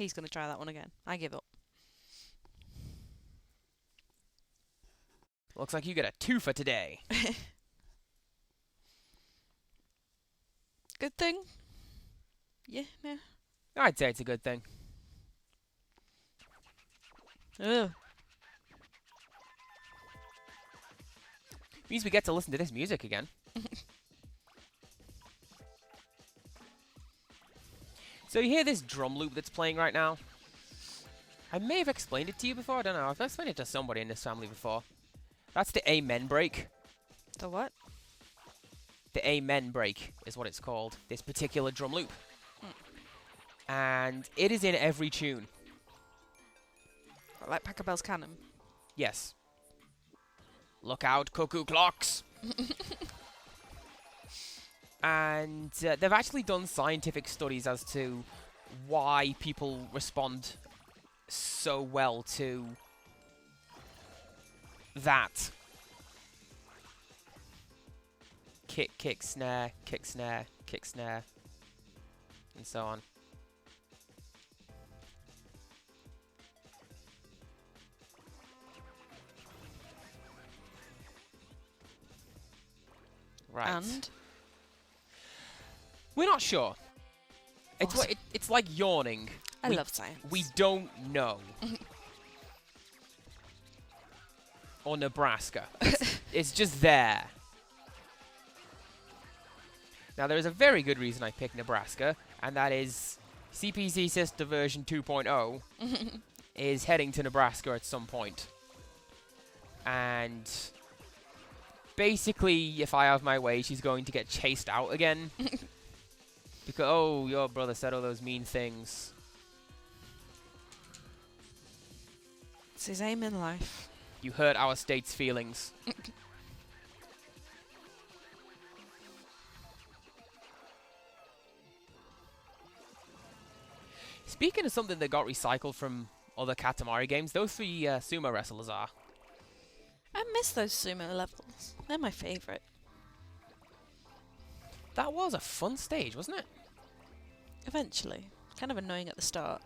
He's going to try that one again. I give up. Looks like you get a 2 for today. Good thing? Yeah, no. I'd say it's a good thing. Ugh. Means we get to listen to this music again. So you hear this drum loop that's playing right now? I may have explained it to you before, I don't know. I've explained it to somebody in this family before. That's the Amen break. The what? The Amen break is what it's called, this particular drum loop. And it is in every tune. Like Pachelbel's Canon. Yes. Look out, cuckoo clocks! And they've actually done scientific studies as to why people respond so well to that. Kick, kick, snare, kick, snare, kick, snare, and so on. Right. And? We're not sure. It's Awesome. it's like yawning. I We- love science. We don't know. Or Nebraska. It's just there. Now, there is a very good reason I picked Nebraska, and that is CPC Sister version 2.0 is heading to Nebraska at some point. And basically, if I have my way, she's going to get chased out again. Because, oh, your brother said all those mean things. It's his aim in life. You hurt our state's feelings. Speaking of something that got recycled from other Katamari games, those 3 sumo wrestlers are. I miss those sumo levels. They're my favourite. That was a fun stage, wasn't it? Eventually. Kind of annoying at the start.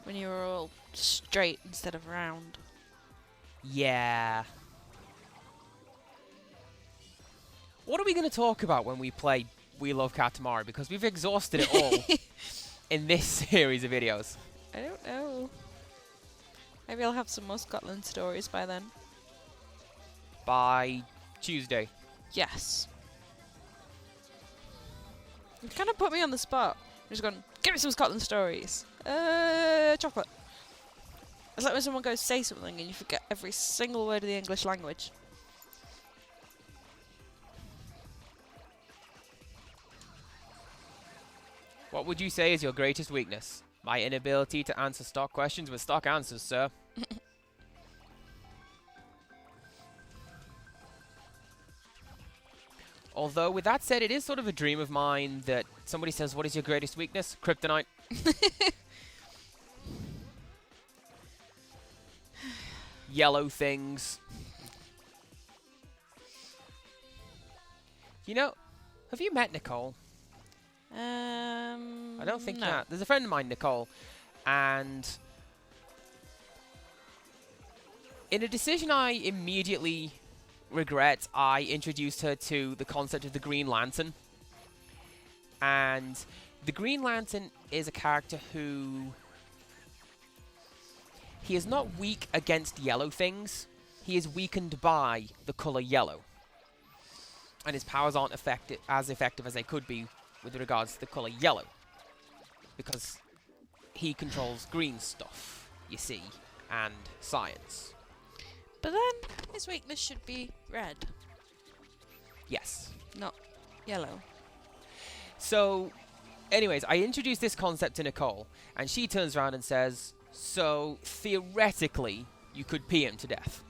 When you were all straight instead of round. Yeah. What are we going to talk about when we play We Love Katamari? Because we've exhausted it all in this series of videos. I don't know. Maybe I'll have some more Scotland stories by then. By Tuesday. Yes. You kind of put me on the spot. I'm just going, give me some Scotland stories. Chocolate. It's like when someone goes to say something and you forget every single word of the English language. What would you say is your greatest weakness? My inability to answer stock questions with stock answers, sir. Although, with that said, it is sort of a dream of mine that somebody says, what is your greatest weakness? Kryptonite. Yellow things. You know, have you met Nicole? I don't think no. that. There's a friend of mine, Nicole, and in a decision I immediately regret, I introduced her to the concept of the Green Lantern. And the Green Lantern is a character who... he is not weak against yellow things. He is weakened by the color yellow. And his powers aren't as effective as they could be with regards to the color yellow. Because he controls green stuff, you see, and science. But then his weakness should be red, Yes. not yellow. So, anyways, I introduced this concept to Nicole, and she turns around and says, so, theoretically, you could pee him to death.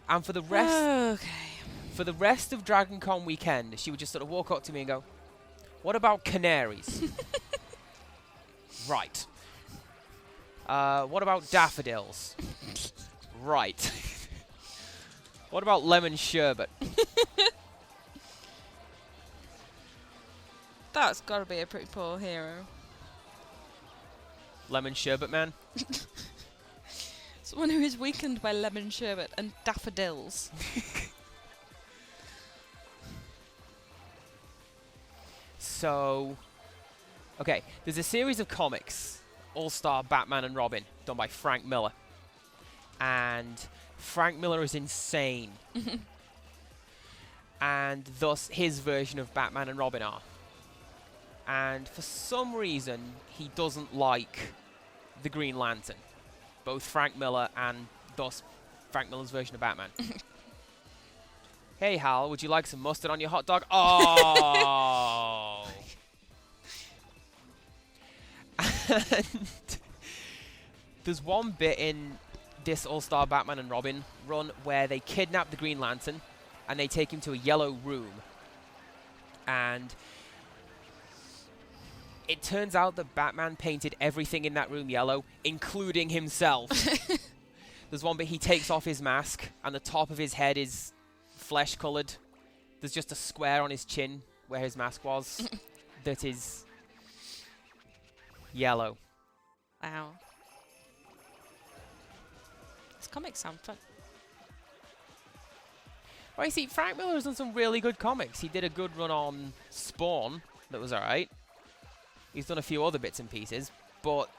And for the rest... Okay. For the rest of Dragon Con weekend, she would just sort of walk up to me and go, what about canaries? Right. What about daffodils? Right. What about lemon sherbet? That's got to be a pretty poor hero. Lemon Sherbet Man. Someone who is weakened by lemon sherbet and daffodils. So, okay, there's a series of comics, All-Star Batman and Robin, done by Frank Miller. And Frank Miller is insane. And thus his version of Batman and Robin are. And for some reason, he doesn't like the Green Lantern. Both Frank Miller and thus Frank Miller's version of Batman. Hey Hal, would you like some mustard on your hot dog? Oh! And there's one bit in this All-Star Batman and Robin run where they kidnap the Green Lantern and they take him to a yellow room. And it turns out that Batman painted everything in that room yellow, including himself. There's one bit he takes off his mask and the top of his head is flesh-coloured. There's just a square on his chin where his mask was that is yellow. Wow. These comics sound fun. Well, you see, Frank Miller has done some really good comics. He did a good run on Spawn that was alright. He's done a few other bits and pieces, but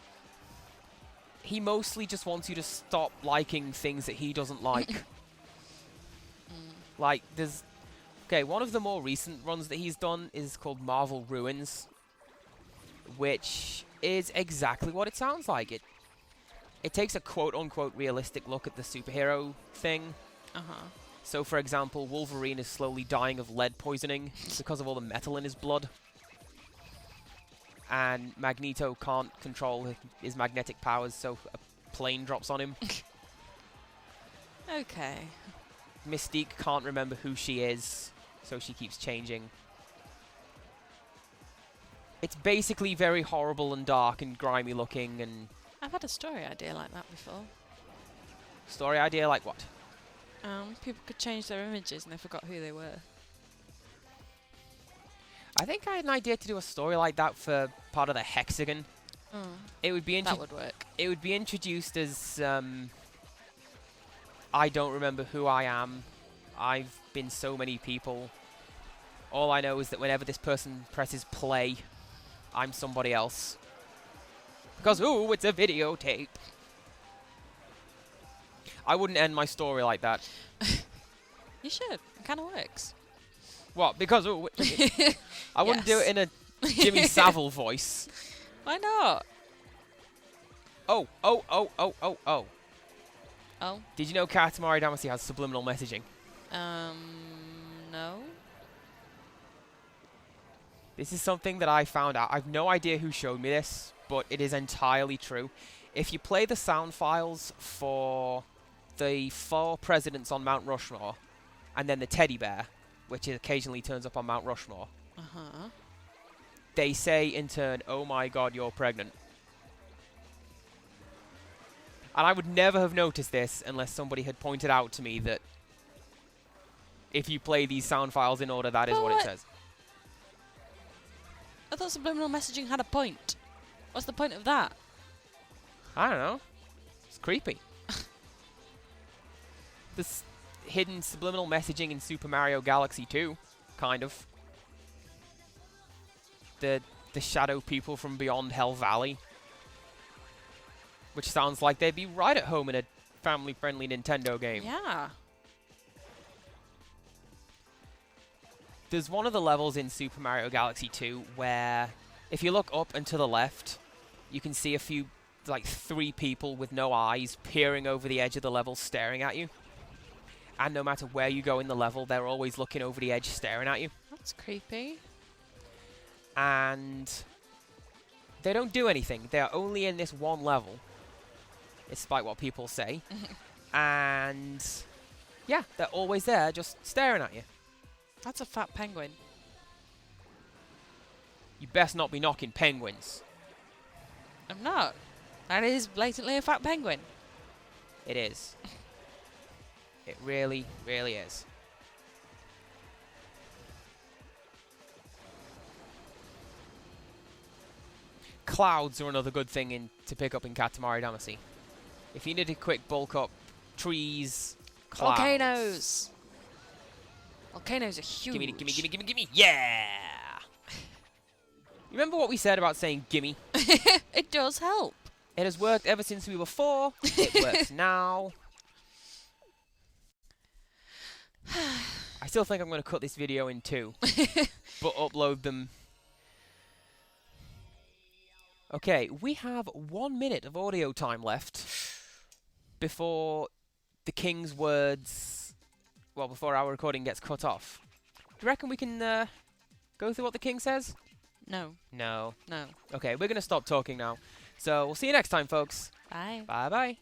he mostly just wants you to stop liking things that he doesn't like. Like, there's... Okay, one of the more recent runs that he's done is called Marvel Ruins, which is exactly what it sounds like. It takes a quote-unquote realistic look at the superhero thing. Uh-huh. So, for example, Wolverine is slowly dying of lead poisoning because of all the metal in his blood. And Magneto can't control his magnetic powers, so a plane drops on him. Okay. Mystique can't remember who she is, so she keeps changing. It's basically very horrible and dark and grimy looking and... I've had a story idea like that before. Story idea like what? People could change their images and they forgot who they were. I think I had an idea to do a story like that for part of the Hexagon. It would be That would work. It would be introduced as I don't remember who I am. I've been so many people. All I know is that whenever this person presses play, I'm somebody else. Because, ooh, it's a videotape. I wouldn't end my story like that. You should. It kind of works. What? Because, ooh, I wouldn't do it in a Jimmy Savile voice. Why not? Oh. Oh. Did you know Katamari Damacy has subliminal messaging? No. This is something that I found out. I've no idea who showed me this, but it is entirely true. If you play the sound files for the 4 presidents on Mount Rushmore, and then the teddy bear, which occasionally turns up on Mount Rushmore, they say in turn, "Oh my god, you're pregnant." And I would never have noticed this unless somebody had pointed out to me that if you play these sound files in order, that is what it says. I thought subliminal messaging had a point. What's the point of that? I don't know. It's creepy. There's hidden subliminal messaging in Super Mario Galaxy 2, kind of. The shadow people from beyond Hell Valley. Which sounds like they'd be right at home in a family-friendly Nintendo game. Yeah. There's one of the levels in Super Mario Galaxy 2 where, if you look up and to the left, you can see a few, like 3 people with no eyes peering over the edge of the level staring at you. And no matter where you go in the level, they're always looking over the edge staring at you. That's creepy. And they don't do anything. They're only in this one level, despite what people say. And yeah, they're always there just staring at you. That's a fat penguin. You best not be knocking penguins. I'm not. That is blatantly a fat penguin. It is. It really, really is. Clouds are another good thing to pick up in Katamari Damacy. If you need a quick bulk up, trees, clouds. Volcanoes. Volcanoes are huge. Gimme, gimme, gimme, gimme, gimme. Yeah! You remember what we said about saying gimme? It does help. It has worked ever since we were 4. It works now. I still think I'm going to cut this video in 2, but upload them. Okay, we have 1 minute of audio time left before the king's words, well, before our recording gets cut off. Do you reckon we can go through what the king says? No. No. No. Okay, we're going to stop talking now. So we'll see you next time, folks. Bye. Bye-bye.